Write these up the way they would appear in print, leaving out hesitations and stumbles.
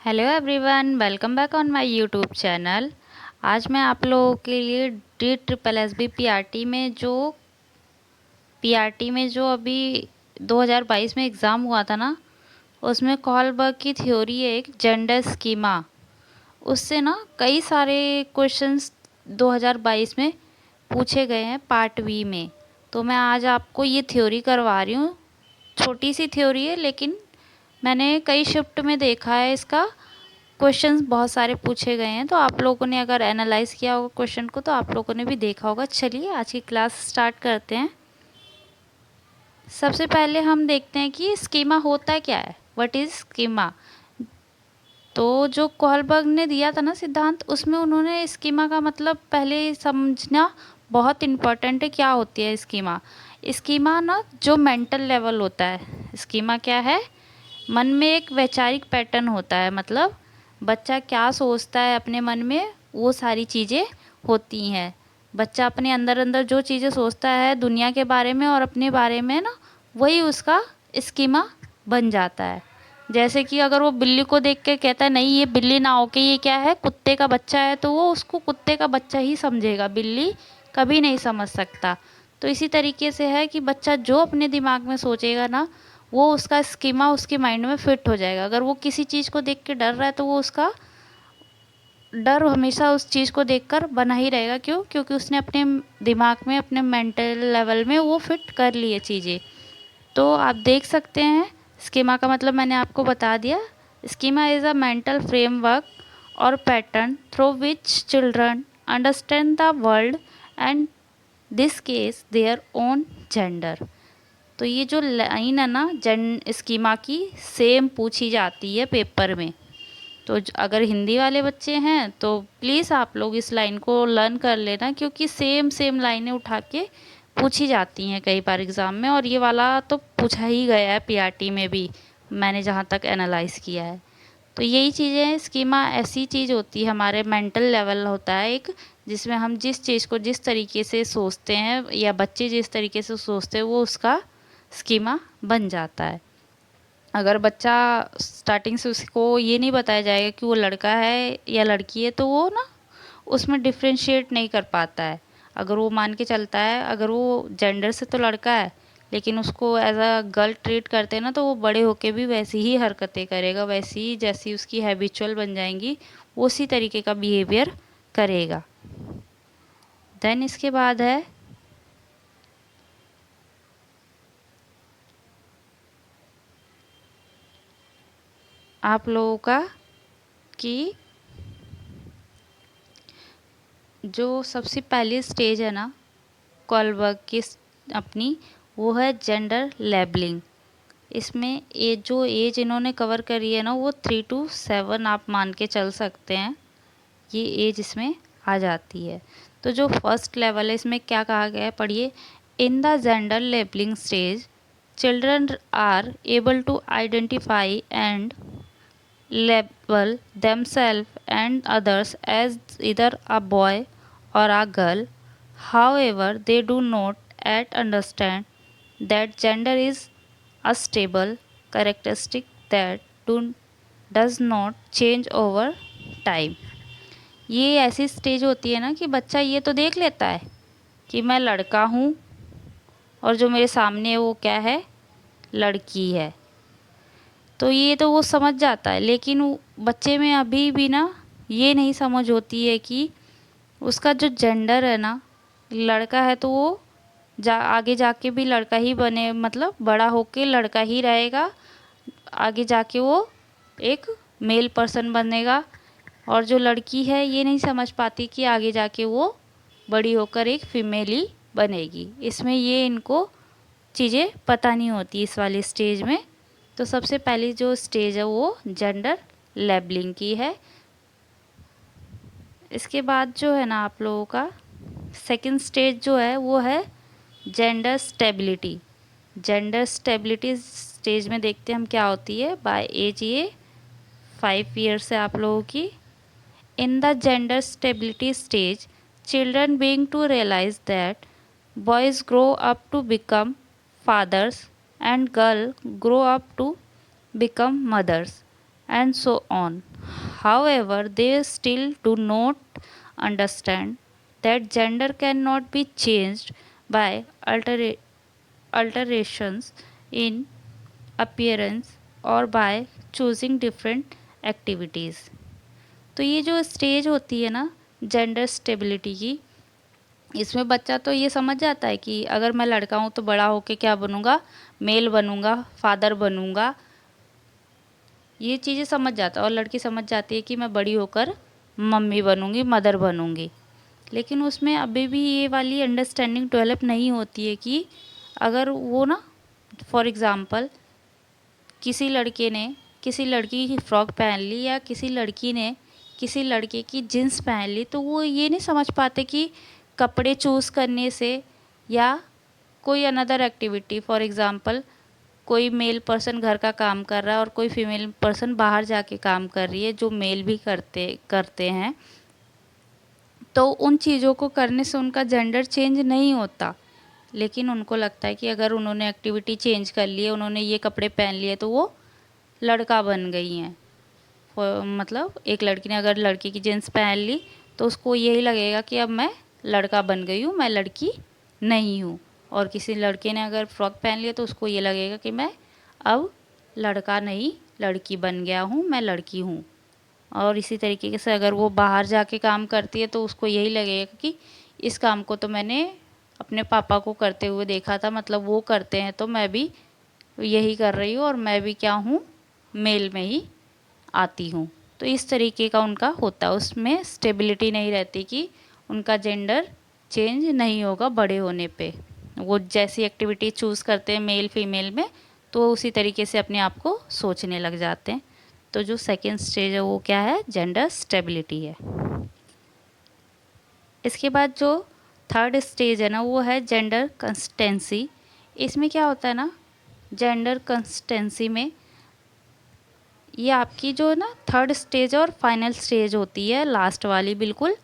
Hello everyone, welcome back on my YouTube channel. आज मैं आप लोगों के लिए DSSB पीआरटी में जो अभी 2022 में एग्ज़ाम हुआ था ना, उसमें कॉलबर्ग की थ्योरी है एक जेंडर स्कीमा। उससे ना कई सारे क्वेश्चंस 2022 में पूछे गए हैं पार्ट बी में। तो मैं आज आपको ये थ्योरी करवा रही हूँ। छोटी सी थ्योरी है, लेकिन मैंने कई शिफ्ट में देखा है इसका क्वेश्चंस बहुत सारे पूछे गए हैं। तो आप लोगों ने अगर एनालाइज किया होगा क्वेश्चन को, तो आप लोगों ने भी देखा होगा। चलिए आज की क्लास स्टार्ट करते हैं। सबसे पहले हम देखते हैं कि स्कीमा होता क्या है। What is schema? तो जो कोहलबर्ग ने दिया था ना सिद्धांत, उसमें उन्होंने स्कीमा का मतलब पहले समझना बहुत इम्पोर्टेंट है। क्या होती है स्कीमा? स्कीमा ना जो मेंटल लेवल होता है, स्कीमा क्या है? मन में एक वैचारिक पैटर्न होता है, मतलब बच्चा क्या सोचता है अपने मन में, वो सारी चीज़ें होती हैं। बच्चा अपने अंदर अंदर जो चीज़ें सोचता है दुनिया के बारे में और अपने बारे में ना, वही उसका स्कीमा बन जाता है। जैसे कि अगर वो बिल्ली को देख के कहता है नहीं ये बिल्ली ना हो के ये क्या है, कुत्ते का बच्चा है, तो वो उसको कुत्ते का बच्चा ही समझेगा, बिल्ली कभी नहीं समझ सकता। तो इसी तरीके से है कि बच्चा जो अपने दिमाग में सोचेगा ना, वो उसका स्कीमा उसके माइंड में फिट हो जाएगा। अगर वो किसी चीज़ को देख के डर रहा है, तो वो उसका डर हमेशा उस चीज़ को देखकर बना ही रहेगा। क्यों? क्योंकि उसने अपने दिमाग में, अपने मेंटल लेवल में वो फिट कर लिए चीज़ें। तो आप देख सकते हैं, स्कीमा का मतलब मैंने आपको बता दिया। Schema is a mental framework और pattern through which children understand the world and this case their own gender. तो ये जो लाइन है ना जन स्कीमा की, सेम पूछी जाती है पेपर में। तो अगर हिंदी वाले बच्चे हैं तो प्लीज़ आप लोग इस लाइन को लर्न कर लेना, क्योंकि सेम सेम लाइनें उठा के पूछी जाती हैं कई बार एग्ज़ाम में। और ये वाला तो पूछा ही गया है पीआरटी में भी, मैंने जहाँ तक एनालाइज़ किया है। तो यही चीज़ें हैं। स्कीमा ऐसी चीज़ होती है, हमारे मेंटल लेवल होता है एक, जिसमें हम जिस चीज़ को जिस तरीके से सोचते हैं, या बच्चे जिस तरीके से सोचते हैं, वो उसका स्कीमा बन जाता है। अगर बच्चा स्टार्टिंग से उसको ये नहीं बताया जाएगा कि वो लड़का है या लड़की है, तो वो ना उसमें डिफ्रेंशिएट नहीं कर पाता है। अगर वो मान के चलता है, अगर वो जेंडर से तो लड़का है, लेकिन उसको एज अ गर्ल ट्रीट करते हैं ना, तो वो बड़े होके भी वैसी ही हरकतें करेगा, वैसी ही जैसी उसकी हैबिचुअल बन जाएंगी, वो उसी तरीके का बिहेवियर करेगा। देन इसके बाद है आप लोगों का कि जो सबसे पहली स्टेज है ना कॉलबर्ग की अपनी, वो है जेंडर लेबलिंग। इसमें जो एज इन्होंने कवर करी है ना, वो 3 to 7 आप मान के चल सकते हैं, ये एज इसमें आ जाती है। तो जो फर्स्ट लेवल है, इसमें क्या कहा गया है पढ़िए। In the gender labelling stage children are able to identify and label themselves and others as either a boy or a girl. However, they do not yet understand that gender is a stable characteristic that does not change over time. ये ऐसी stage होती है ना कि बच्चा ये तो देख लेता है कि मैं लड़का हूँ, और जो मेरे सामने है वो क्या है, लड़की है। तो ये तो वो समझ जाता है, लेकिन बच्चे में अभी भी ना ये नहीं समझ होती है कि उसका जो जेंडर है ना, लड़का है तो वो आगे जाके भी लड़का ही बने, मतलब बड़ा होके लड़का ही रहेगा। आगे जाके वो एक मेल पर्सन बनेगा। और जो लड़की है ये नहीं समझ पाती कि आगे जाके वो बड़ी होकर एक फीमेल ही बनेगी। इसमें ये इनको चीज़ें पता नहीं होती इस वाली स्टेज में। तो सबसे पहली जो स्टेज है वो जेंडर लेबलिंग की है। इसके बाद जो है ना आप लोगों का सेकंड स्टेज जो है वो है gender stability. Gender stability stage में देखते हैं हम क्या होती है। बाय एज ये 5 ईयर्स है आप लोगों की। In the gender stability stage children being to realise that boys grow up to become fathers and girl grow up to become mothers, and so on. However, they still do not understand that gender cannot be changed by alterations in appearance or by choosing different activities. तो ये जो stage होती है ना gender stability की, इसमें बच्चा तो ये समझ जाता है कि अगर मैं लड़का हूँ तो बड़ा होके क्या बनूँगा, मेल बनूँगा, फादर बनूँगा, ये चीज़ें समझ जाता है। और लड़की समझ जाती है कि मैं बड़ी होकर मम्मी बनूँगी, मदर बनूँगी। लेकिन उसमें अभी भी ये वाली अंडरस्टैंडिंग डेवलप नहीं होती है कि अगर वो ना फॉर एग्ज़ाम्पल किसी लड़के ने किसी लड़की की फ़्रॉक पहन ली या किसी लड़की ने किसी लड़के की जीन्स पहन ली, तो वो ये नहीं समझ पाते कि कपड़े चूज़ करने से या कोई अनदर एक्टिविटी, फॉर एग्ज़ाम्पल कोई मेल पर्सन घर का काम कर रहा है और कोई फीमेल पर्सन बाहर जाके काम कर रही है, जो मेल भी करते हैं, तो उन चीज़ों को करने से उनका जेंडर चेंज नहीं होता। लेकिन उनको लगता है कि अगर उन्होंने एक्टिविटी चेंज कर ली है, उन्होंने ये कपड़े पहन लिए, तो वो लड़का बन गई हैं। मतलब एक लड़की ने अगर लड़के की जीन्स पहन ली तो उसको यही लगेगा कि अब मैं लड़का बन गई हूँ, मैं लड़की नहीं हूँ। और किसी लड़के ने अगर फ्रॉक पहन लिया तो उसको ये लगेगा कि मैं अब लड़का नहीं लड़की बन गया हूँ, मैं लड़की हूँ। और इसी तरीके से अगर वो बाहर जाके काम करती है तो उसको यही लगेगा कि इस काम को तो मैंने अपने पापा को करते हुए देखा था, मतलब वो करते हैं तो मैं भी यही कर रही हूँ और मैं भी क्या हूँ, मेल में ही आती हूँ। तो इस तरीके का उनका होता है, उसमें स्टेबिलिटी नहीं रहती कि उनका जेंडर चेंज नहीं होगा बड़े होने पे। वो जैसी एक्टिविटी चूज़ करते हैं मेल फीमेल में, तो उसी तरीके से अपने आप को सोचने लग जाते हैं। तो जो सेकेंड स्टेज है वो क्या है, जेंडर स्टेबिलिटी है। इसके बाद जो थर्ड स्टेज है ना वो है जेंडर कंसिस्टेंसी। इसमें क्या होता है ना, जेंडर कंसिस्टेंसी में ये आपकी जो ना थर्ड स्टेज और फाइनल स्टेज होती है, लास्ट वाली बिल्कुल,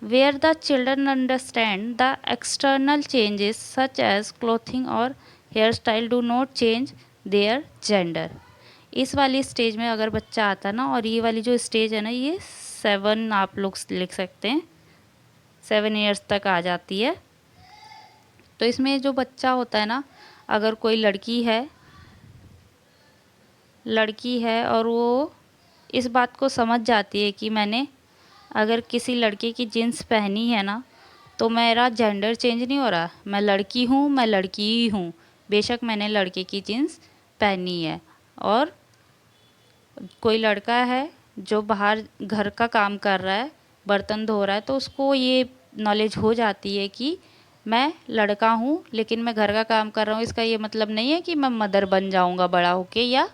where the children understand the external changes such as clothing और hair style do not change their gender. इस वाली स्टेज में अगर बच्चा आता है ना, और ये वाली जो स्टेज है ना ये 7 आप लोग लिख सकते हैं, 7 ईयर्स तक आ जाती है। तो इसमें जो बच्चा होता है ना, अगर कोई लड़की है और वो इस बात को समझ जाती है कि मैंने अगर किसी लड़के की जीन्स पहनी है ना तो मेरा जेंडर चेंज नहीं हो रहा, मैं लड़की हूँ, मैं लड़की ही हूँ, बेशक मैंने लड़के की जीन्स पहनी है। और कोई लड़का है जो बाहर घर का काम कर रहा है, बर्तन धो रहा है, तो उसको ये नॉलेज हो जाती है कि मैं लड़का हूँ लेकिन मैं घर का काम कर रहा हूँ, इसका ये मतलब नहीं है कि मैं मदर बन जाऊँगा बड़ा होके या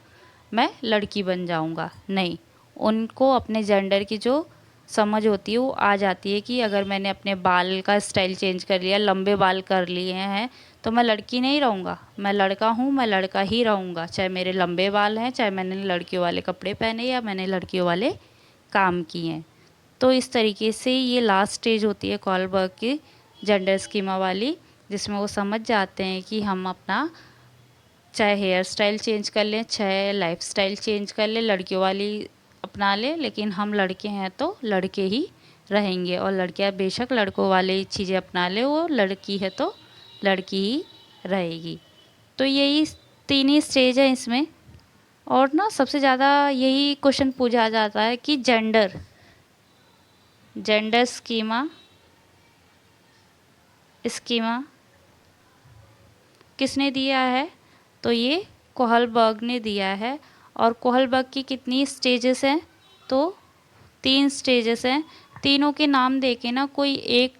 मैं लड़की बन जाऊँगा, नहीं। उनको अपने जेंडर की जो समझ होती है वो आ जाती है कि अगर मैंने अपने बाल का स्टाइल चेंज कर लिया, लंबे बाल कर लिए हैं, तो मैं लड़की नहीं रहूँगा, मैं लड़का हूँ, मैं लड़का ही रहूँगा, चाहे मेरे लंबे बाल हैं, चाहे मैंने लड़कियों वाले कपड़े पहने या मैंने लड़कियों वाले काम किए हैं। तो इस तरीके से ये लास्ट स्टेज होती है कॉलबर्ग की जेंडर स्कीमा वाली, जिसमें वो समझ जाते हैं कि हम अपना चाहे हेयर स्टाइल चेंज कर लें, चाहे लाइफ स्टाइल चेंज कर लें, लड़कियों वाली अपना लें, लेकिन हम लड़के हैं तो लड़के ही रहेंगे। और लड़कियां बेशक लड़कों वाली चीज़ें अपना ले, वो लड़की है तो लड़की ही रहेगी। तो यही 3 ही स्टेज है इसमें। और ना सबसे ज़्यादा यही क्वेश्चन पूछा जाता है कि जेंडर स्कीमा किसने दिया है, तो ये कोहलबर्ग ने दिया है। और कोहलबर्ग की कितनी स्टेजेस हैं, तो 3 स्टेजेस हैं। तीनों के नाम देके ना कोई एक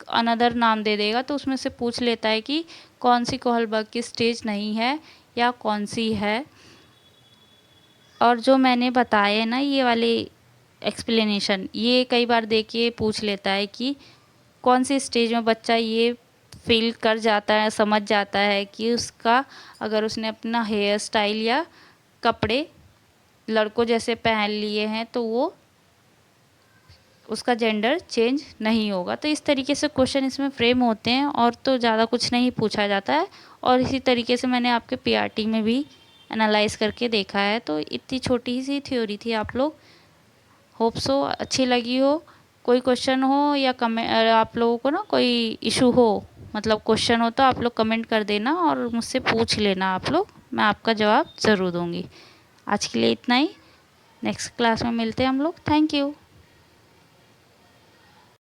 अनदर नाम दे देगा तो उसमें से पूछ लेता है कि कौन सी कोहलबर्ग की स्टेज नहीं है या कौन सी है। और जो मैंने बताए ना ये वाले एक्सप्लेनेशन, ये कई बार देके पूछ लेता है कि कौन सी स्टेज में बच्चा ये फील कर जाता है, समझ जाता है कि उसका अगर उसने अपना हेयर स्टाइल या कपड़े लड़कों जैसे पहन लिए हैं तो वो उसका जेंडर चेंज नहीं होगा। तो इस तरीके से क्वेश्चन इसमें फ्रेम होते हैं और तो ज़्यादा कुछ नहीं पूछा जाता है। और इसी तरीके से मैंने आपके पीआरटी में भी एनालाइज करके देखा है। तो इतनी छोटी सी थ्योरी थी, आप लोग होप सो अच्छी लगी हो। कोई क्वेश्चन हो या कमेंट, आप लोगों को ना कोई इशू हो, मतलब क्वेश्चन हो, तो आप लोग कमेंट कर देना और मुझसे पूछ लेना आप लोग, मैं आपका जवाब ज़रूर दूँगी। आज के लिए इतना ही, नेक्स्ट क्लास में मिलते हैं हम लोग। Thank you.